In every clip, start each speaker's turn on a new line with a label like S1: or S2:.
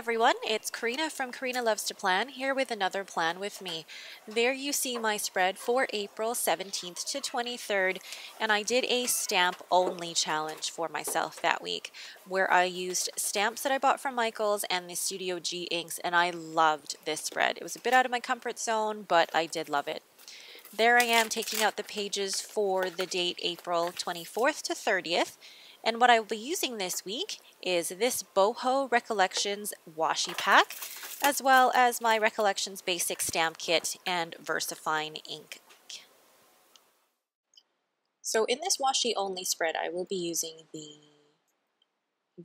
S1: everyone, it's Karina from Karina Loves to Plan here with another plan with me. There you see my spread for April 17th to 23rd, and I did a stamp only challenge for myself that week where I used stamps that I bought from Michaels and the Studio G inks, and I loved this spread. It was a bit out of my comfort zone, but I did love it. There I am taking out the pages for the date April 24th to 30th. And what I will be using this week is this Boho Recollections washi pack, as well as my Recollections basic stamp kit and VersaFine ink. So in this washi only spread, I will be using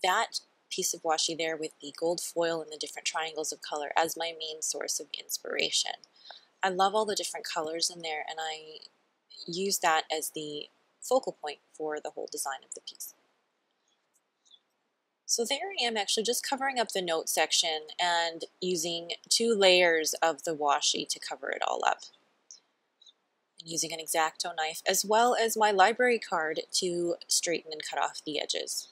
S1: that piece of washi there with the gold foil and the different triangles of color as my main source of inspiration. I love all the different colors in there, and I use that as the focal point for the whole design of the piece. So there I am actually just covering up the note section and using 2 layers of the washi to cover it all up. And using an X-Acto knife as well as my library card to straighten and cut off the edges.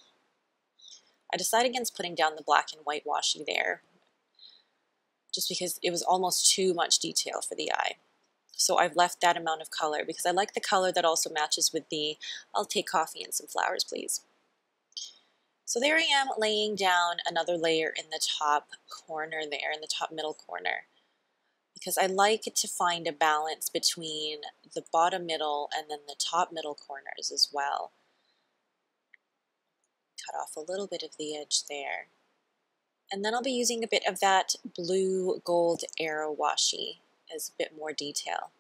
S1: I decided against putting down the black and white washi there just because it was almost too much detail for the eye. So I've left that amount of color because I like the color that also matches with the "I'll take coffee and some flowers, please." So there I am laying down another layer in the top corner there, in the top middle corner, because I like to find a balance between the bottom middle and then the top middle corners as well. Cut off a little bit of the edge there. And then I'll be using a bit of that blue gold arrow washi as a bit more detail.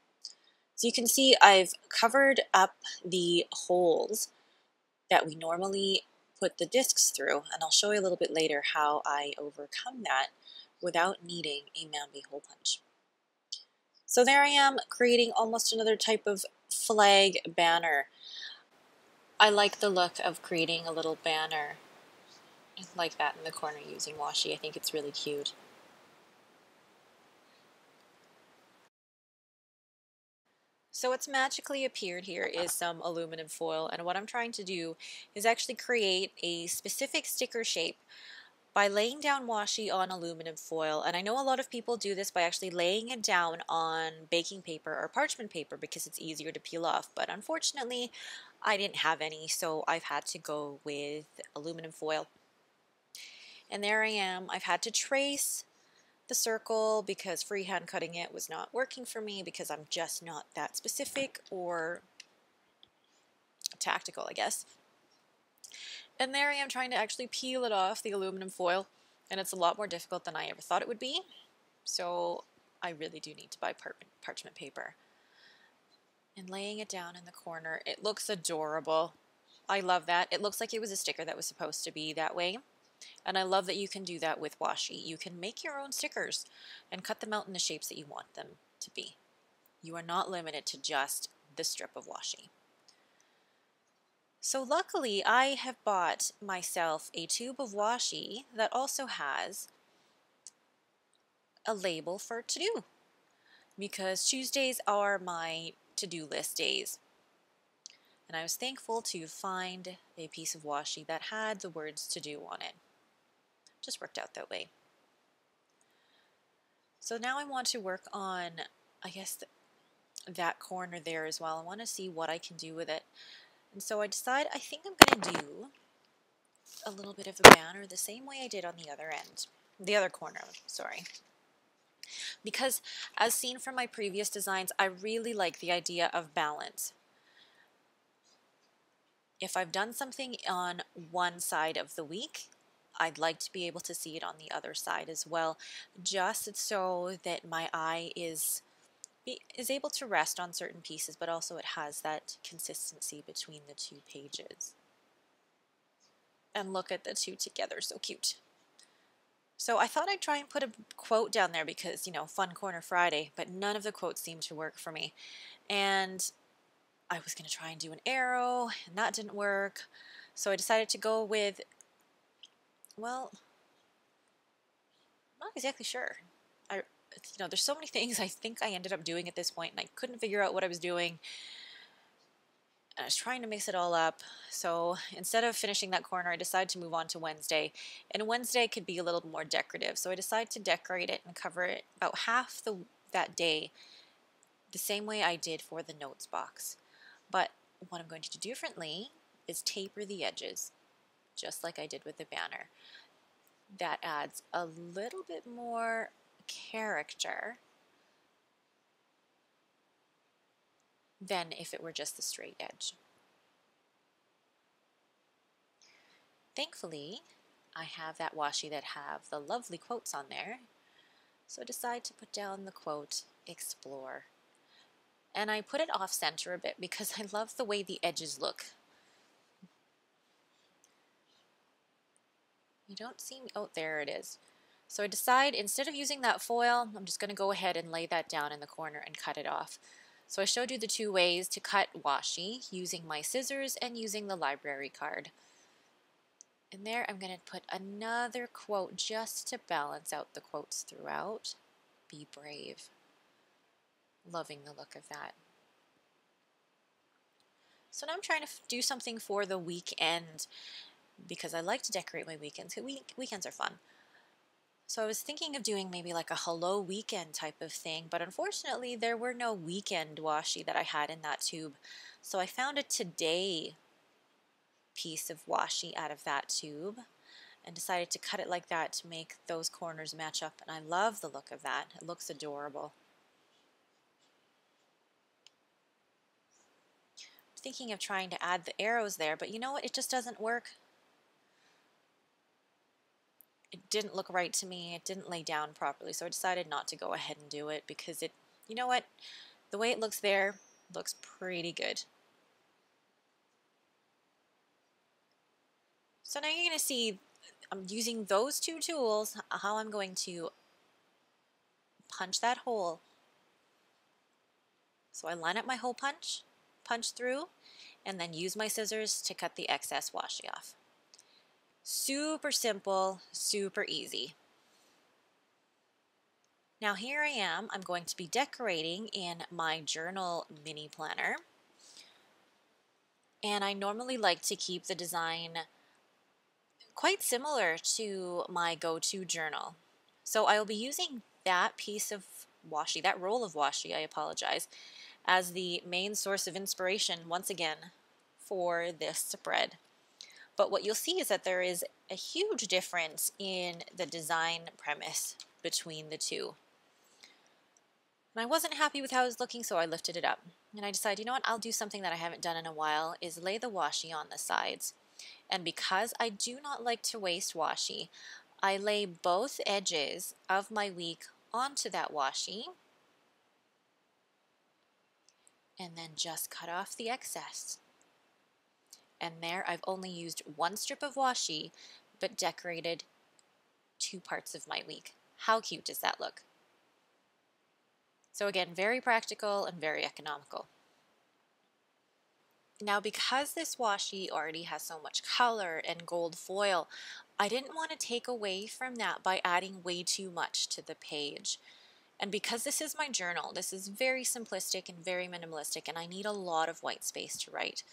S1: So you can see I've covered up the holes that we normally put the discs through, and I'll show you a little bit later how I overcome that without needing a Mambi hole punch. So there I am creating almost another type of flag banner. I like the look of creating a little banner like that in the corner using washi. I think it's really cute. So what's magically appeared here is some aluminum foil, and what I'm trying to do is actually create a specific sticker shape by laying down washi on aluminum foil. And I know a lot of people do this by actually laying it down on baking paper or parchment paper because it's easier to peel off, but unfortunately I didn't have any, so I've had to go with aluminum foil. And there I am. I've had to trace the circle because freehand cutting it was not working for me because I'm just not that specific or tactical, I guess. And there I am trying to actually peel it off the aluminum foil, and it's a lot more difficult than I ever thought it would be. So I really do need to buy parchment paper. And laying it down in the corner, it looks adorable. I love that. It looks like it was a sticker that was supposed to be that way. And I love that you can do that with washi. You can make your own stickers and cut them out in the shapes that you want them to be. You are not limited to just the strip of washi. So luckily I have bought myself a tube of washi that also has a label for to-do, because Tuesdays are my to-do list days. And I was thankful to find a piece of washi that had the words to do on it. Just worked out that way. So now I want to work on, I guess, that corner there as well. I want to see what I can do with it. And so I decide I think I'm going to do a little bit of a banner the same way I did on the other end. The other corner, sorry. Because as seen from my previous designs, I really like the idea of balance. If I've done something on one side of the week, I'd like to be able to see it on the other side as well, just so that my eye is able to rest on certain pieces, but also it has that consistency between the 2 pages. And look at the 2 together, so cute. So I thought I'd try and put a quote down there because, you know, Fun Corner Friday, but none of the quotes seemed to work for me. And I was going to try and do an arrow, and that didn't work. So I decided to go with, well, I'm not exactly sure. There's so many things I think I ended up doing at this point, and I couldn't figure out what I was doing. And I was trying to mix it all up. So instead of finishing that corner, I decided to move on to Wednesday. And Wednesday could be a little more decorative. So I decided to decorate it and cover it about half that day, the same way I did for the notes box. But what I'm going to do differently is taper the edges, just like I did with the banner. That adds a little bit more character than if it were just the straight edge. Thankfully, I have that washi that have the lovely quotes on there, so I decide to put down the quote, "Explore." And I put it off center a bit because I love the way the edges look. You don't see me, oh, there it is. So I decide instead of using that foil, I'm just going to go ahead and lay that down in the corner and cut it off. So I showed you the two ways to cut washi, using my scissors and using the library card. And there I'm going to put another quote just to balance out the quotes throughout. Be brave. Loving the look of that. So now I'm trying to do something for the weekend because I like to decorate my weekends. Weekends are fun. So I was thinking of doing maybe like a hello weekend type of thing, but unfortunately there were no weekend washi that I had in that tube. So I found a today piece of washi out of that tube and decided to cut it like that to make those corners match up, and I love the look of that. It looks adorable. I'm thinking of trying to add the arrows there, but you know what? It just doesn't work. It didn't look right to me. It didn't lay down properly, so I decided not to go ahead and do it because it, you know what? The way it looks there looks pretty good. So now you're going to see I'm using those two tools, how I'm going to punch that hole. So I line up my hole punch through, and then use my scissors to cut the excess washi off. Super simple, super easy. Now here I am, I'm going to be decorating in my journal mini planner. And I normally like to keep the design quite similar to my go-to journal. So I will be using that piece of washi, that roll of washi, I apologize, as the main source of inspiration once again for this spread. But what you'll see is that there is a huge difference in the design premise between the two. And I wasn't happy with how it was looking, so I lifted it up. And I decided, you know what, I'll do something that I haven't done in a while, is lay the washi on the sides. And because I do not like to waste washi, I lay both edges of my week onto that washi and then just cut off the excess. And there I've only used one strip of washi but decorated 2 parts of my week. How cute does that look? So again, very practical and very economical. Now because this washi already has so much color and gold foil, I didn't want to take away from that by adding way too much to the page. And because this is my journal, this is very simplistic and very minimalistic, and I need a lot of white space to write.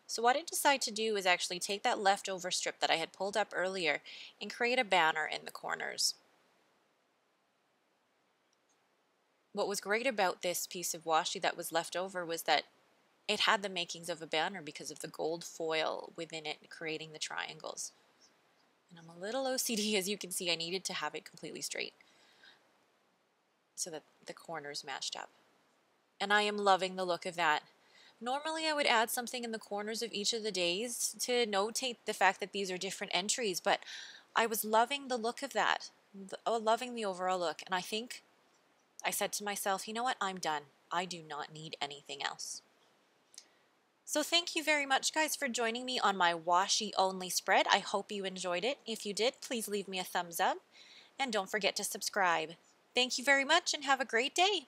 S1: So what I decided to do is actually take that leftover strip that I had pulled up earlier and create a banner in the corners. What was great about this piece of washi that was left over was that it had the makings of a banner because of the gold foil within it creating the triangles. And I'm a little OCD, as you can see. I needed to have it completely straight so that the corners matched up. And I am loving the look of that. Normally I would add something in the corners of each of the days to notate the fact that these are different entries, but I was loving the look of that, loving the overall look. And I think I said to myself, you know what, I'm done. I do not need anything else. So thank you very much, guys, for joining me on my washi only spread. I hope you enjoyed it. If you did, please leave me a thumbs up and don't forget to subscribe. Thank you very much and have a great day.